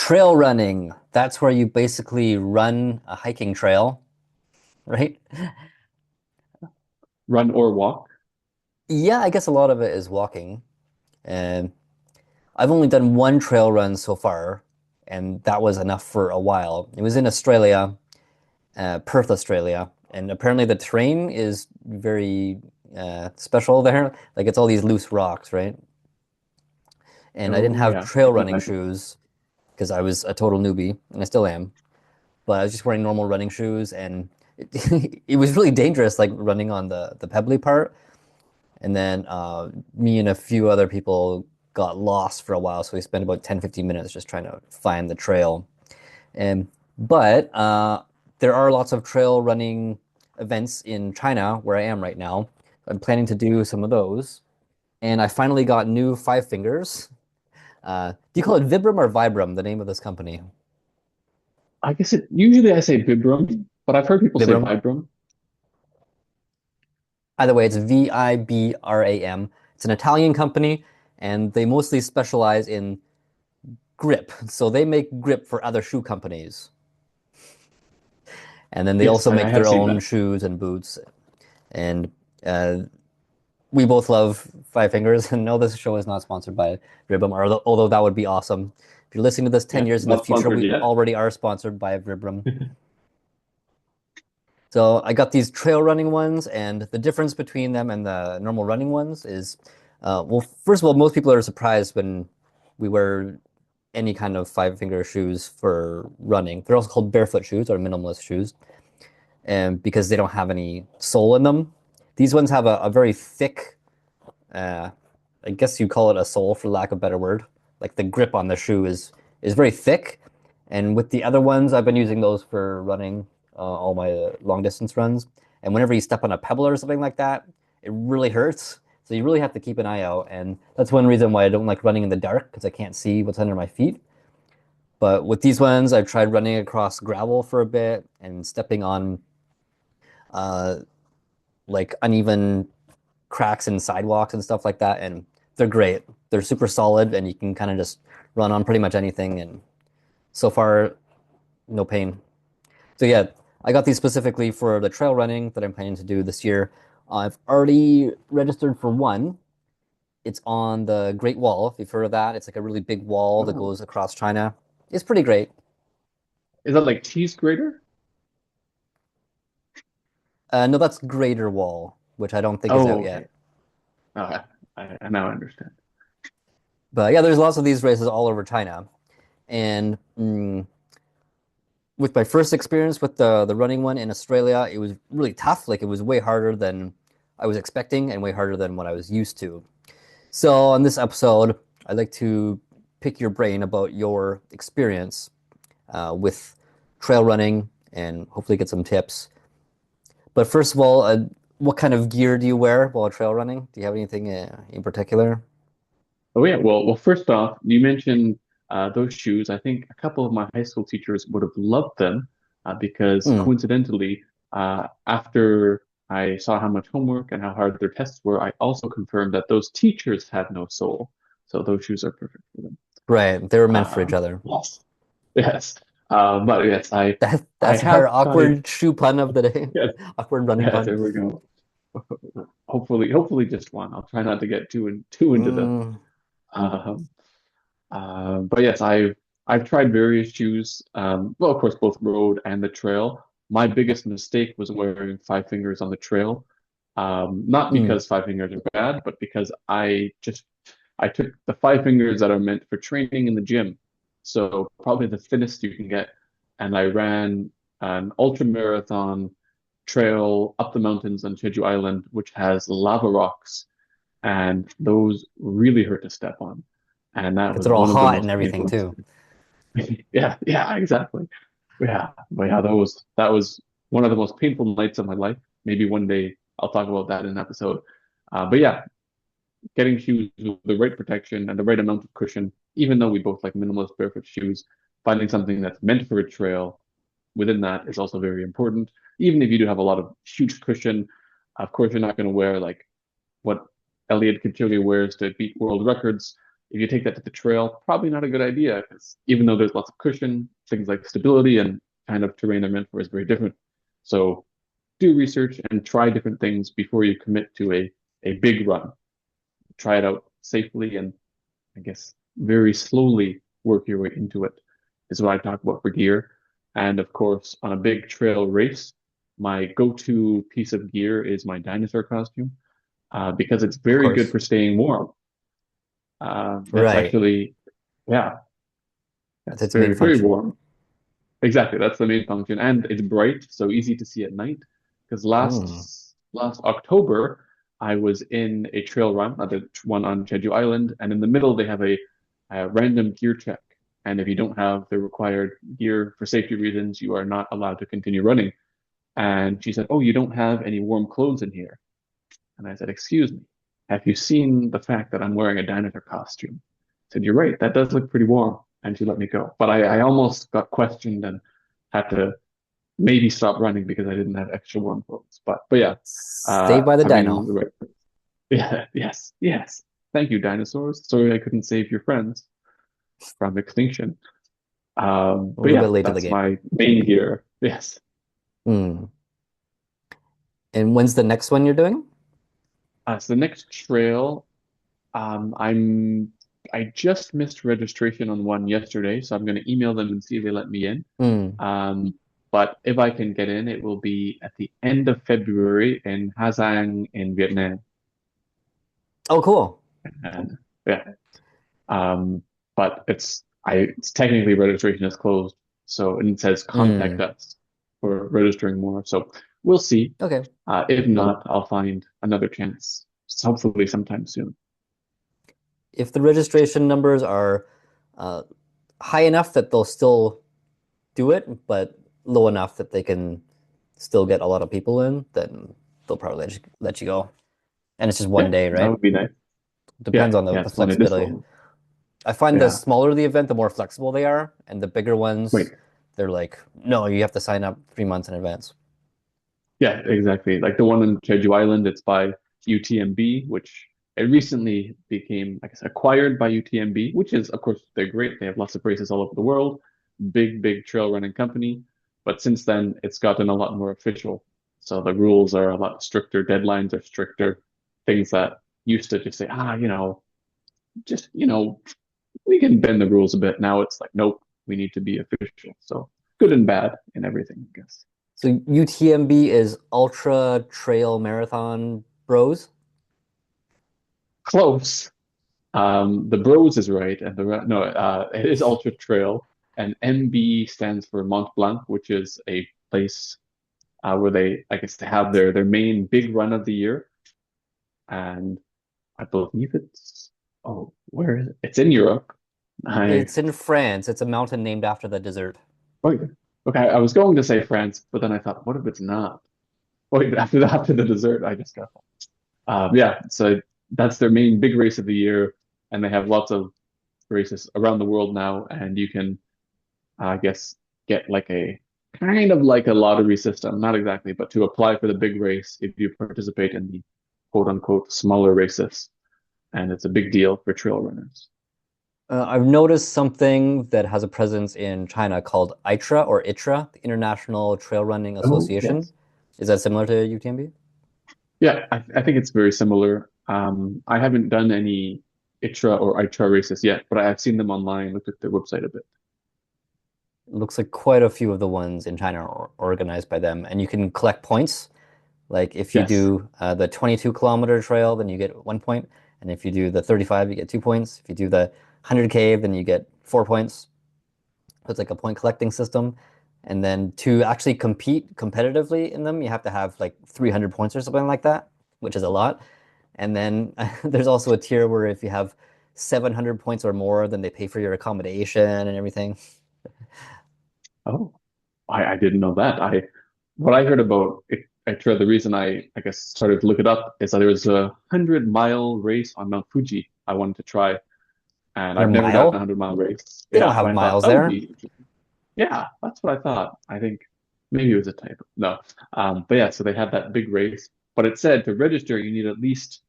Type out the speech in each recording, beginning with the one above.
Trail running, that's where you basically run a hiking trail, right? Run or walk? Yeah, I guess a lot of it is walking. And I've only done one trail run so far, and that was enough for a while. It was in Australia, Perth, Australia, and apparently the terrain is very special there. Like it's all these loose rocks, right? And I didn't Oh have yeah, trail I can running imagine. shoes because I was a total newbie, and I still am. But I was just wearing normal running shoes, and it was really dangerous, like running on the pebbly part. And then me and a few other people got lost for a while, so we spent about 10, 15 minutes just trying to find the trail. And but there are lots of trail running events in China where I am right now. I'm planning to do some of those. And I finally got new Five Fingers. Do you call it Vibram or Vibram, the name of this company? I guess it usually I say Vibram, but I've heard people say Vibram. Vibram. Either way, it's Vibram. It's an Italian company, and they mostly specialize in grip. So they make grip for other shoe companies. And then they Yes, also I make have their seen own that. shoes and boots. And uh, we both love Five Fingers. And no, this show is not sponsored by Vibram, although that would be awesome. If you're listening to this 10 Yeah, years in the not future, sponsored we yet. already are sponsored by Vibram. So I got these trail running ones, and the difference between them and the normal running ones is, well, first of all, most people are surprised when we wear any kind of five finger shoes for running. They're also called barefoot shoes or minimalist shoes, and because they don't have any sole in them. These ones have a very thick, uh, I guess you call it a sole for lack of a better word. Like the grip on the shoe is very thick, and with the other ones, I've been using those for running all my long distance runs. And whenever you step on a pebble or something like that, it really hurts. So you really have to keep an eye out, and that's one reason why I don't like running in the dark because I can't see what's under my feet. But with these ones, I've tried running across gravel for a bit and stepping on uh, like uneven cracks in sidewalks and stuff like that, and they're great. They're super solid, and you can kind of just run on pretty much anything. And so far, no pain. So yeah, I got these specifically for the trail running that I'm planning to do this year. I've already registered for one. It's on the Great Wall, if you've heard of that. It's like a really big wall that Oh, goes across China. It's pretty great. is that like cheese grater? No, that's Greater Wall, which I don't think is Oh, out yet. okay. Oh, I now understand. But yeah, there's lots of these races all over China. And with my first experience with the running one in Australia, it was really tough. Like it was way harder than I was expecting and way harder than what I was used to. So on this episode, I'd like to pick your brain about your experience with trail running and hopefully get some tips. But first of all, what kind of gear do you wear while trail running? Do you have anything in particular? Oh yeah, well, first off, you mentioned those shoes. I think a couple of my high school teachers would have loved them because Hmm. coincidentally, after I saw how much homework and how hard their tests were, I also confirmed that those teachers had no soul. So those shoes are perfect for them. Right, they were meant for each Um, other. yes, yes. But yes, I That's have our tried. awkward shoe pun of the day. Yes, Awkward running yes. pun. There we go. Hopefully just one. I'll try not to get too into them. Mm, Um, but yes, I've tried various shoes. Well, of course, both road and the trail. My biggest mistake was wearing Five Fingers on the trail. Not mm. because Five Fingers are bad, but because I took the Five Fingers that are meant for training in the gym. So probably the thinnest you can get. And I ran an ultra marathon trail up the mountains on Jeju Island, which has lava rocks, and those really hurt to step on. And that Because was they're all one of the hot and most everything painful too. experiences. Yeah, yeah, exactly. Yeah, but yeah, that was one of the most painful nights of my life. Maybe one day I'll talk about that in an episode. But yeah, getting shoes with the right protection and the right amount of cushion, even though we both like minimalist barefoot shoes, finding something that's meant for a trail within that is also very important. Even if you do have a lot of huge cushion, of course you're not going to wear like what Elliot Kipchoge wears to beat world records. if you take that to the trail, probably not a good idea because even though there's lots of cushion, things like stability and kind of terrain they're meant for is very different. So do research and try different things before you commit to a big run. Try it out safely and I guess very slowly work your way into it is what I talk about for gear. And of course, on a big trail race, my go-to piece of gear is my dinosaur costume because it's Of very good course. for staying warm. It's Right. yeah, yeah, That's it's its main very function. warm. Exactly, that's the main function, and it's bright, so easy to see at night. Because Mm. last October, I was in a trail run, the one on Jeju Island, and in the middle they have a random gear check, and if you don't have the required gear for safety reasons, you are not allowed to continue running. And she said, "Oh, you don't have any warm clothes in here." And I said, "Excuse me, have you seen the fact that I'm wearing a dinosaur costume?" I said, "You're right, that does look pretty warm." And she let me go. But I almost got questioned and had to maybe stop running because I didn't have extra warm clothes. But yeah, Stay by the having dino. the right, yeah, yes, yes. Thank you, dinosaurs. Sorry I couldn't save your friends from extinction. A But little bit yeah, late to the that's game. my main gear. Yes. Mm. And when's the next one you're doing? So the next trail, I just missed registration on one yesterday, so I'm going to email them and see if they let me in. Mm. Um, but if I can get in, it will be at the end of February in Ha Giang in Vietnam. Oh, cool. And yeah, um, but it's technically registration is closed, so and it says contact Mm. us for registering more. So we'll see. Okay. If not, I'll find another chance, hopefully sometime soon. If the registration numbers are uh, high enough that they'll still do it, but low enough that they can still get a lot of people in, then they'll probably let you go. And it's just one Yeah, day, that right? would be nice. Depends Yeah, on yeah, the it's one this flexibility. one. I find the Yeah, smaller the event, the more flexible they are, and the bigger wait. ones, they're like, no, you have to sign up 3 months in advance. Yeah, exactly. Like the one in Jeju Island, it's by UTMB, which it recently became, I guess, acquired by UTMB, which is, of course, they're great. They have lots of races all over the world, big trail running company. But since then, it's gotten a lot more official. So the rules are a lot stricter, deadlines are stricter, things that used to just say, just, we can bend the rules a bit. Now it's like, nope, we need to be official. So good and bad in everything, I guess. So UTMB is Ultra Trail Marathon Bros. Close. The Bros is right, and no, it is Ultra Trail, and MB stands for Mont Blanc, which is a place where I guess, they have their main big run of the year, and I believe where is it? It's in Europe. I It's in France. It's a mountain named after the dessert. wait, okay, I was going to say France, but then I thought, what if it's not? Wait, after the dessert, I just got yeah, so that's their main big race of the year, and they have lots of races around the world now, and you can I guess, get like a kind of like a lottery system, not exactly, but to apply for the big race if you participate in the quote unquote smaller races. And it's a big deal for trail runners. I've noticed something that has a presence in China called ITRA or ITRA, the International Trail Running Oh, Association. yes. Is that similar to UTMB? Yeah, I think it's very similar. I haven't done any ITRA or ITRA races yet, but I've seen them online, looked at their website a bit. It looks like quite a few of the ones in China are organized by them, and you can collect points. Like if you Yes. do the 22-kilometer trail, then you get 1 point, and if you do the 35, you get 2 points. If you do the 100K, then you get 4 points. So it's like a point collecting system. And then to actually compete competitively in them, you have to have like 300 points or something like that, which is a lot. And then there's also a tier where if you have 700 points or more, then they pay for your accommodation and everything. Oh, I didn't know that. What I heard about ITRA, the reason I guess started to look it up is that there was 100-mile race on Mount Fuji I wanted to try. And Your I've never done a mile? 100-mile race. They don't Yeah, but have I thought miles that would there. be interesting. Yeah, that's what I thought. I think maybe it was a typo. No. But yeah, so they had that big race. But it said to register, you need at least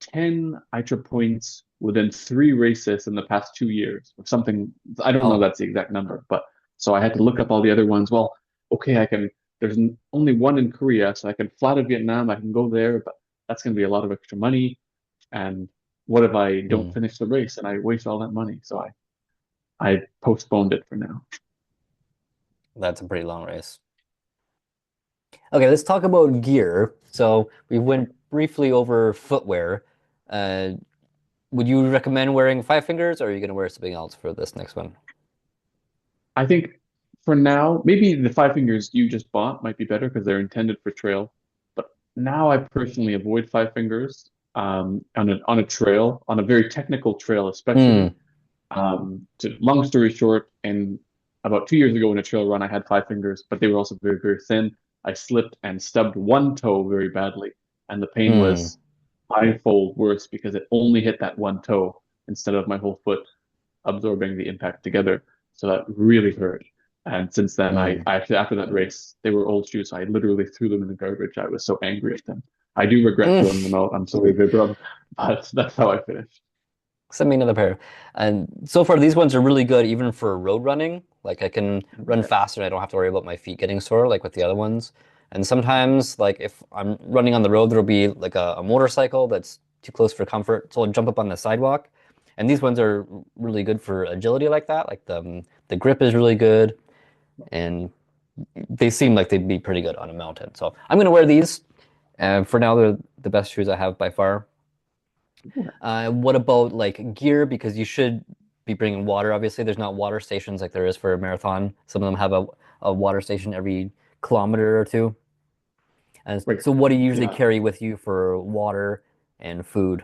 10 ITRA points within 3 races in the past 2 years or something. I don't know if Oh, that's the exact number, but so I had to look up all the other ones. Well, okay, only one in Korea, so I can fly to Vietnam, I can go there, but that's going to be a lot of extra money. And what if I don't hmm, finish the race and I waste all that money? So I postponed it for now. that's a pretty long race. Okay, let's talk about gear. So we went briefly over footwear. Uh, would you recommend wearing five fingers, or are you going to wear something else for this next one? I think for now, maybe the 5 fingers you just bought might be better because they're intended for trail. But now I personally avoid 5 fingers on a trail, on a very technical trail, especially. Hmm. Long story short, and about 2 years ago in a trail run, I had 5 fingers, but they were also very, very thin. I slipped and stubbed one toe very badly, and the pain Hmm. was fivefold worse because it only hit that one toe instead of my whole foot absorbing the impact together. So that really hurt. And since then, Hmm. I actually, after that race, they were old shoes. So I literally threw them in the garbage. I was so angry at them. I do regret throwing them out. I'm sorry, Vibram, but that's how I finished. Send me another pair. And so far, these ones are really good, even for road running. Like I can run Okay. faster and I don't have to worry about my feet getting sore, like with the other ones. And sometimes, like if I'm running on the road, there'll be like a motorcycle that's too close for comfort, so I'll jump up on the sidewalk. And these ones are really good for agility like that. Like the grip is really good, and they seem like they'd be pretty good on a mountain. So I'm gonna wear these. And for now, they're the best shoes I have by far. What about like gear? Because you should be bringing water. Obviously, there's not water stations like there is for a marathon. Some of them have a water station every kilometer or two. And Right. so, what do you usually Yeah. carry with you for water and food?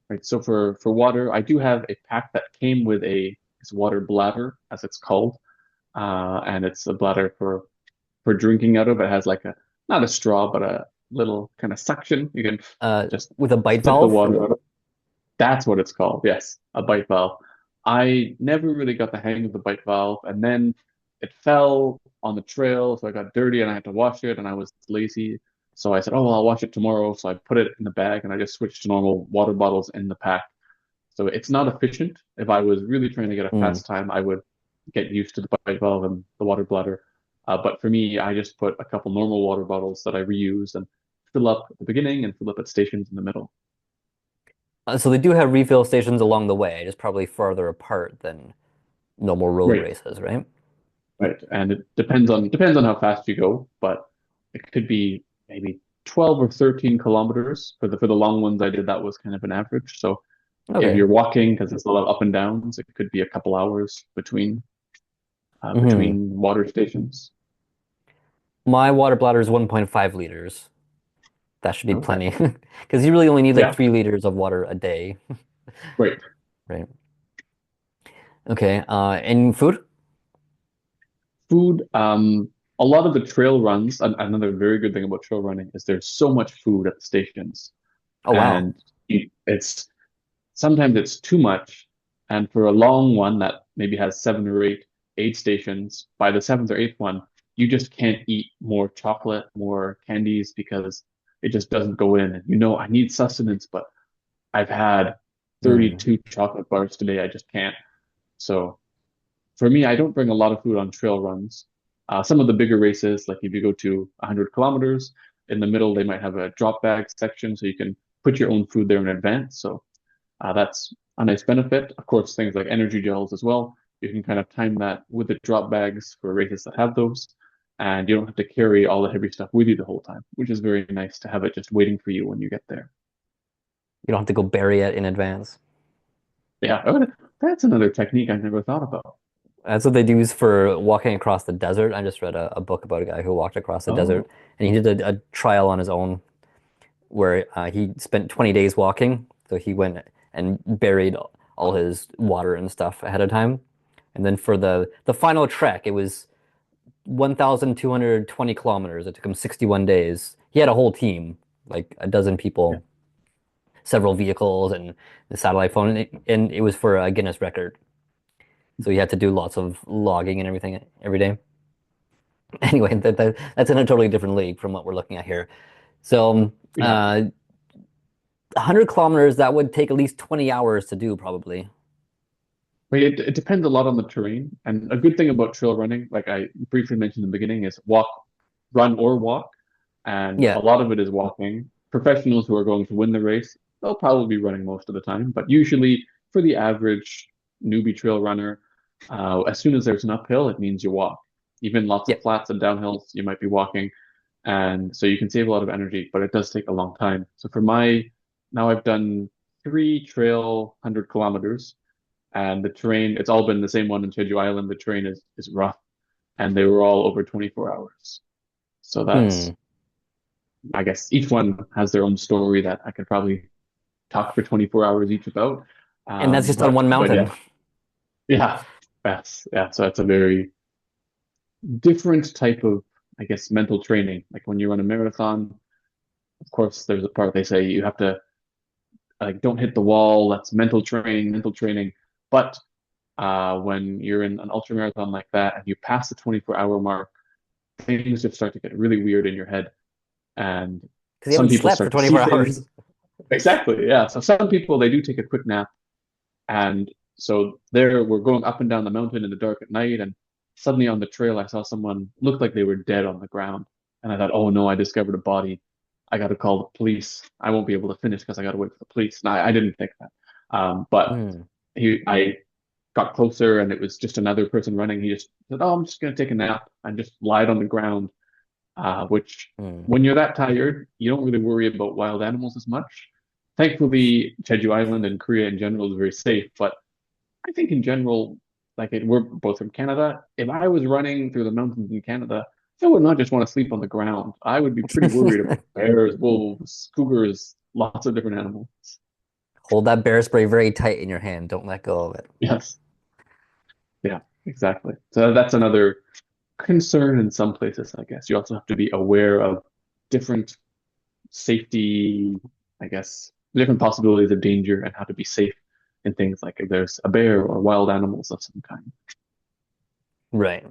Right. So for water, I do have a pack that came with it's water bladder, as it's called, and it's a bladder for drinking out of. It has like a not a straw, but a little kind of suction. You can just With a bite sip the valve? water out of. That's what it's called. Yes, a bite valve. I never really got the hang of the bite valve, and then it fell on the trail, so I got dirty and I had to wash it, and I was lazy. So I said, "Oh, well, I'll wash it tomorrow." So I put it in the bag, and I just switched to normal water bottles in the pack. So it's not efficient. If I was really trying to get a Hmm. fast time, I would get used to the bite valve and the water bladder. But for me, I just put a couple normal water bottles that I reuse and fill up at the beginning and fill up at stations in the middle. So they do have refill stations along the way, just probably farther apart than normal road Right. races, right? Right. And it depends on how fast you go, but it could be maybe 12 or 13 kilometers for the long ones I did. That was kind of an average. So if Okay. you're walking, because it's a lot of up and downs, it could be a couple hours Hmm. between water stations. My water bladder is 1.5 liters. That should be Okay. plenty because you really only need like Yeah. 3 liters of water a day, Right. right? Okay. And food? Food. A lot of the trail runs. Another very good thing about trail running is there's so much food at the stations, Oh wow. and it's sometimes it's too much. And for a long one that maybe has seven or eight aid stations, by the seventh or eighth one, you just can't eat more chocolate, more candies because it just doesn't go in. And I need sustenance, but I've had Hmm. 32 chocolate bars today. I just can't. So for me, I don't bring a lot of food on trail runs. Some of the bigger races, like if you go to 100 kilometers, in the middle, they might have a drop bag section so you can put your own food there in advance. So that's a nice benefit. Of course, things like energy gels as well. You can kind of time that with the drop bags for races that have those. And you don't have to carry all the heavy stuff with you the whole time, which is very nice to have it just waiting for you when you get there. You don't have to go bury it in advance. Yeah, that's another technique I've never thought about. That's what they do is for walking across the desert. I just read a book about a guy who walked across the desert, Oh, and he did a trial on his own where he spent 20 days walking. So he went and buried all his water and stuff ahead of time. And then for the final trek, it was 1,220 kilometers. It took him 61 days. He had a whole team, like a dozen yeah. people, several vehicles, and the satellite phone, and it was for a Guinness record. So he had to do lots of logging and everything every day. Anyway, that's in a totally different league from what we're looking at here. So, Yeah. 100 kilometers, that would take at least 20 hours to do, probably. But it depends a lot on the terrain. And a good thing about trail running, like I briefly mentioned in the beginning, is walk, run or walk. And a Yeah. lot of it is walking. Professionals who are going to win the race, they'll probably be running most of the time. But usually for the average newbie trail runner, as soon as there's an uphill, it means you walk. Even lots Yeah. of flats and downhills, you might be walking. And so you can save a lot of energy, but it does take a long time. So for my, now I've done three trail 100 kilometers, and the terrain, it's all been the same one in Jeju Island. The terrain is rough, and they were all over 24 hours. So Hmm. that's, I guess each one has their own story that I could probably talk for 24 hours each about. And that's just on one But mountain. yeah, yeah, yeah. So that's a very different type of, I guess, mental training. Like when you run a marathon, of course, there's a part they say you have to like don't hit the wall. That's mental training, mental training. But when you're in an ultra marathon like that and you pass the 24-hour mark, things just start to get really weird in your head. And Because you some haven't people slept for start to see 24 things. hours. Exactly, yeah. So some people they do take a quick nap, and so there we're going up and down the mountain in the dark at night, and suddenly on the trail I saw someone looked like they were dead on the ground, and I thought, oh no, I discovered a body. I got to call the police. I won't be able to finish because I got to wait for the police. And I didn't think that, but Hmm. I got closer, and it was just another person running. He just said, oh, I'm just gonna take a nap, and just lied on the ground, which Hmm. when you're that tired, you don't really worry about wild animals as much. Thankfully, Jeju Island and Korea in general is very safe, but I think in general, we're both from Canada. If I was running through the mountains in Canada, I would not just want to sleep on the ground. I would be pretty worried about bears, wolves, cougars, lots of different animals. Hold that bear spray very tight in your hand. Don't let go of it. Yes, yeah, exactly. So that's another concern in some places, I guess. You also have to be aware of different safety, I guess, different possibilities of danger and how to be safe in things like if there's a bear or wild animals of some kind. Right.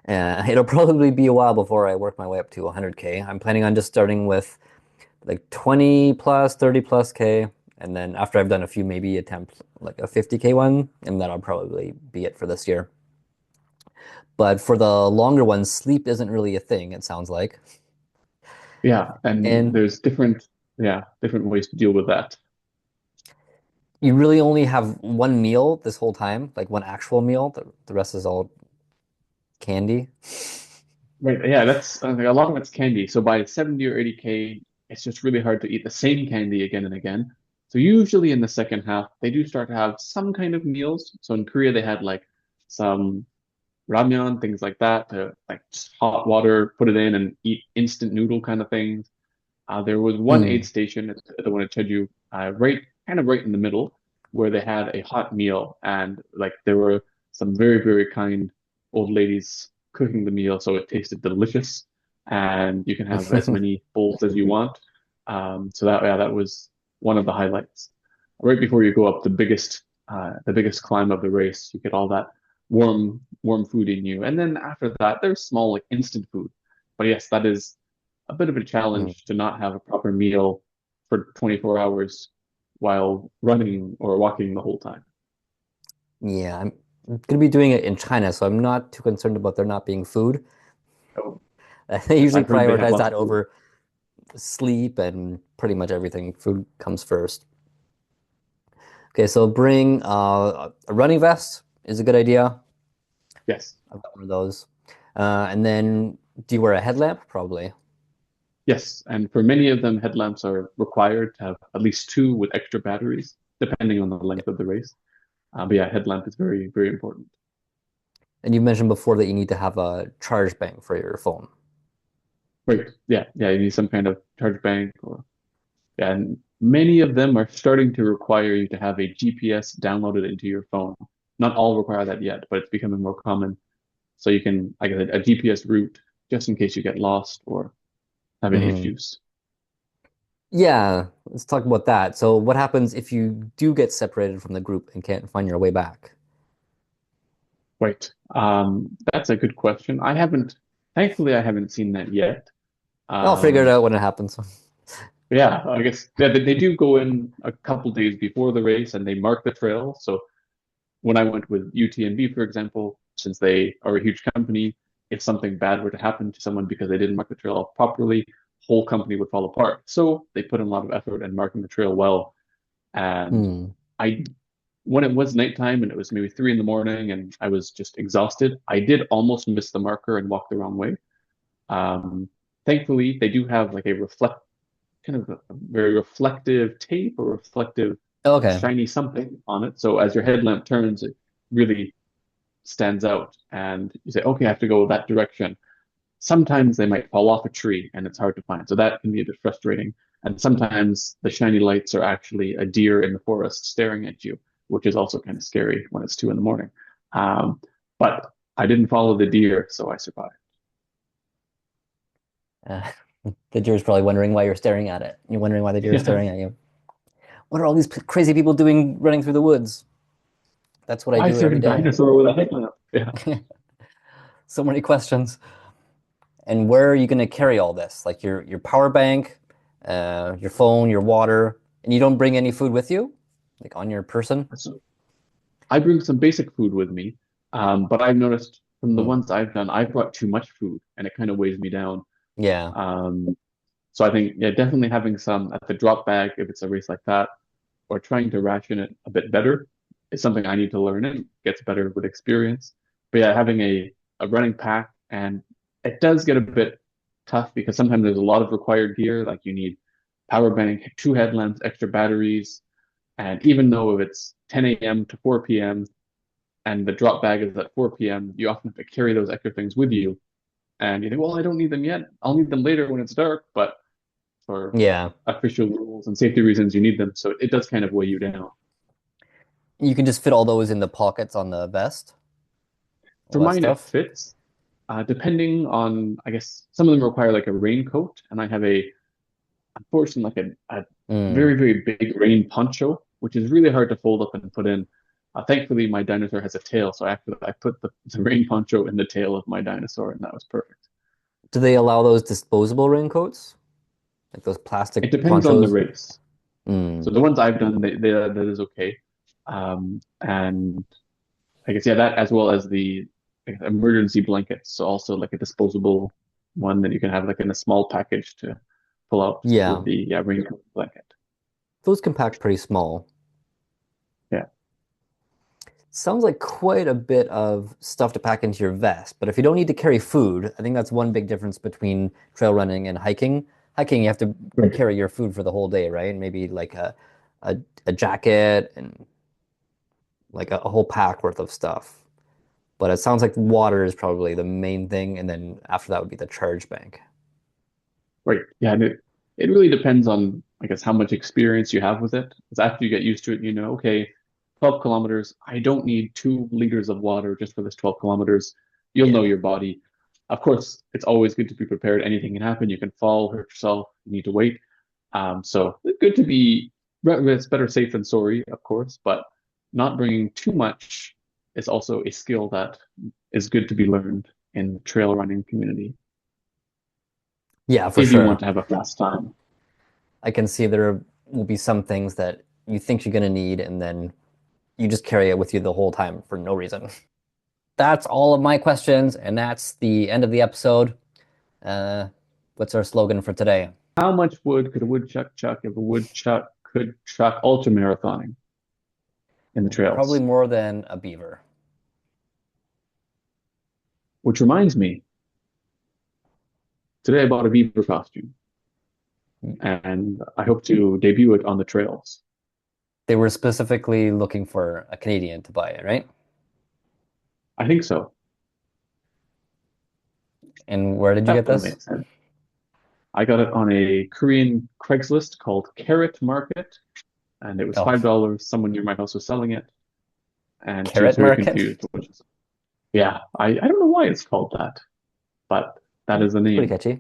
It'll probably be a while before I work my way up to 100K. I'm planning on just starting with like 20 plus, 30 plus K. And then after I've done a few, maybe attempt like a 50K one, and that'll probably be it for this year. But for the longer ones, sleep isn't really a thing, it sounds like. Yeah, and And there's different, yeah, different ways to deal with that. you really only have one meal this whole time, like one actual meal. The rest is all candy. Right, yeah, that's a lot of it's candy. So by 70 or 80K, it's just really hard to eat the same candy again and again. So usually in the second half, they do start to have some kind of meals. So in Korea, they had like some ramyeon, things like that, to like just hot water, put it in and eat instant noodle kind of things. There was one aid Hmm. station at the one at Jeju, right, kind of right in the middle, where they had a hot meal, and like there were some very, very kind old ladies cooking the meal, so it tasted delicious, and you can have as many bowls as you want. So that, yeah, that was one of the highlights. Right before you go up the biggest climb of the race, you get all that warm food in you, and then after that, there's small like instant food. But yes, that is a bit of a Hmm. challenge to not have a proper meal for 24 hours while running or walking the whole time. Yeah, I'm gonna be doing it in China, so I'm not too concerned about there not being food. So They yes, usually I've heard they have prioritize lots that of food. over sleep and pretty much everything. Food comes first. Okay, so bring a running vest is a good idea. Yes, I've got one of those. And then do you wear a headlamp? Probably. yes, and for many of them, headlamps are required to have at least two with extra batteries, depending on the length of the race. But yeah, headlamp is very, very important. And you mentioned before that you need to have a charge bank for your phone. Right, yeah, yeah, you need some kind of charge bank or yeah, and many of them are starting to require you to have a GPS downloaded into your phone. Not all require that yet, but it's becoming more common. So you can, like I said, a GPS route just in case you get lost or have any Hmm. issues. Yeah, let's talk about that. So what happens if you do get separated from the group and can't find your way back? Right. That's a good question. Thankfully, I haven't seen that yet. I'll figure it Um, out when it happens. Yeah, I guess yeah, they do go in a couple days before the race and they mark the trail. So when I went with UTMB, for example, since they are a huge company, if something bad were to happen to someone because they didn't mark the trail properly, whole company would fall apart. So they put in a lot of effort in marking the trail well. And Hmm. I, when it was nighttime and it was maybe 3 in the morning and I was just exhausted, I did almost miss the marker and walk the wrong way. Um, Thankfully, they do have like a kind of a very reflective tape or reflective Okay. shiny something on it. So as your headlamp turns, it really stands out, and you say, okay, I have to go that direction. Sometimes they might fall off a tree and it's hard to find. So that can be a bit frustrating. And sometimes the shiny lights are actually a deer in the forest staring at you, which is also kind of scary when it's 2 in the morning. But I didn't follow the deer, so I survived. Uh, the deer's probably wondering why you're staring at it. You're wondering why the deer is Yeah. staring at you. What are all these crazy people doing running through the woods? That's what I Why is do there every a day. dinosaur with a headlamp? Yeah. So many questions. And where are you going to carry all this? Like your power bank, your phone, your water, and you don't bring any food with you, like on your person? So I bring some basic food with me, but I've noticed from the Hmm. ones I've done, I've brought too much food and it kind of weighs me down. Yeah. Um, so I think, yeah, definitely having some at the drop bag if it's a race like that, or trying to ration it a bit better is something I need to learn. It gets better with experience. But yeah, having a running pack, and it does get a bit tough because sometimes there's a lot of required gear, like you need power bank, two headlamps, extra batteries, and even though if it's 10 a.m. to 4 p.m. and the drop bag is at 4 p.m., you often have to carry those extra things with you. And you think, well, I don't need them yet. I'll need them later when it's dark. But for Yeah. official rules and safety reasons, you need them. So it does kind of weigh you down. You can just fit all those in the pockets on the vest, For all that mine, it stuff. fits. Depending on, I guess some of them require like a raincoat, and I have unfortunately, like a Mm. very, very big rain poncho, which is really hard to fold up and put in. Thankfully, my dinosaur has a tail, so I put the rain poncho in the tail of my dinosaur, and that was perfect. Do they allow those disposable raincoats? Like those plastic It depends on the ponchos? race. So Mm. the ones I've done, that is okay. And I guess yeah, that as well as the like, emergency blankets. So also like a disposable one that you can have like in a small package to pull out with Yeah. the raincoat blanket. Those can pack pretty small. Yeah. Sounds like quite a bit of stuff to pack into your vest, but if you don't need to carry food, I think that's one big difference between trail running and hiking. Hiking, you have to Right. carry your food for the whole day, right? Maybe like a, a jacket and like a whole pack worth of stuff. But it sounds like water is probably the main thing, and then after that would be the charge bank. Right. Yeah. And it really depends on, I guess, how much experience you have with it. Because after you get used to it, you know, okay, 12 kilometers, I don't need 2 liters of water just for this 12 kilometers. You'll know Yeah. your body. Of course, it's always good to be prepared. Anything can happen. You can fall, hurt yourself. You need to wait. So it's good to be, it's better safe than sorry, of course, but not bringing too much is also a skill that is good to be learned in the trail running community Yeah, for if you want sure. to have a fast time. I can see there will be some things that you think you're going to need, and then you just carry it with you the whole time for no reason. That's all of my questions, and that's the end of the episode. Uh, what's our slogan for today? How much wood could a woodchuck chuck if a woodchuck could chuck ultra marathoning in the Probably trails? more than a beaver. Which reminds me, today I bought a beaver costume and I hope to debut it on the trails. They were specifically looking for a Canadian to buy it, right? I think so. And where did you get That would this? make sense. I got it on a Korean Craigslist called Carrot Market, and it was Oh, $5. Someone near my house was selling it, and she was Carrot very Market. confused. Yeah, I don't know why it's called that, but that is the It's pretty name. catchy.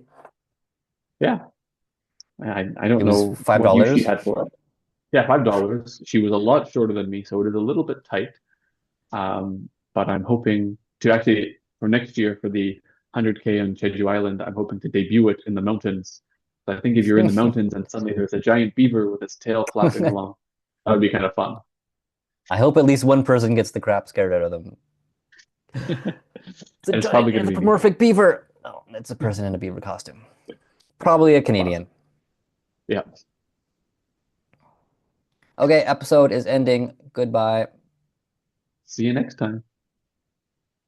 Yeah, I It don't was know five what use she dollars. had for it. Yeah, $5. She was a lot shorter than me, so it is a little bit tight. But I'm hoping to actually for next year for the 100K on Jeju Island, I'm hoping to debut it in the mountains I think if you're in the mountains and suddenly there's a giant beaver with its tail flapping along, that would be kind of fun. I hope at least one person gets the crap scared out of them. And It's a it's giant probably going to be me. anthropomorphic beaver. Oh, it's a person in a beaver costume. Probably a Canadian. Yeah. Okay, episode is ending. Goodbye. See you next time.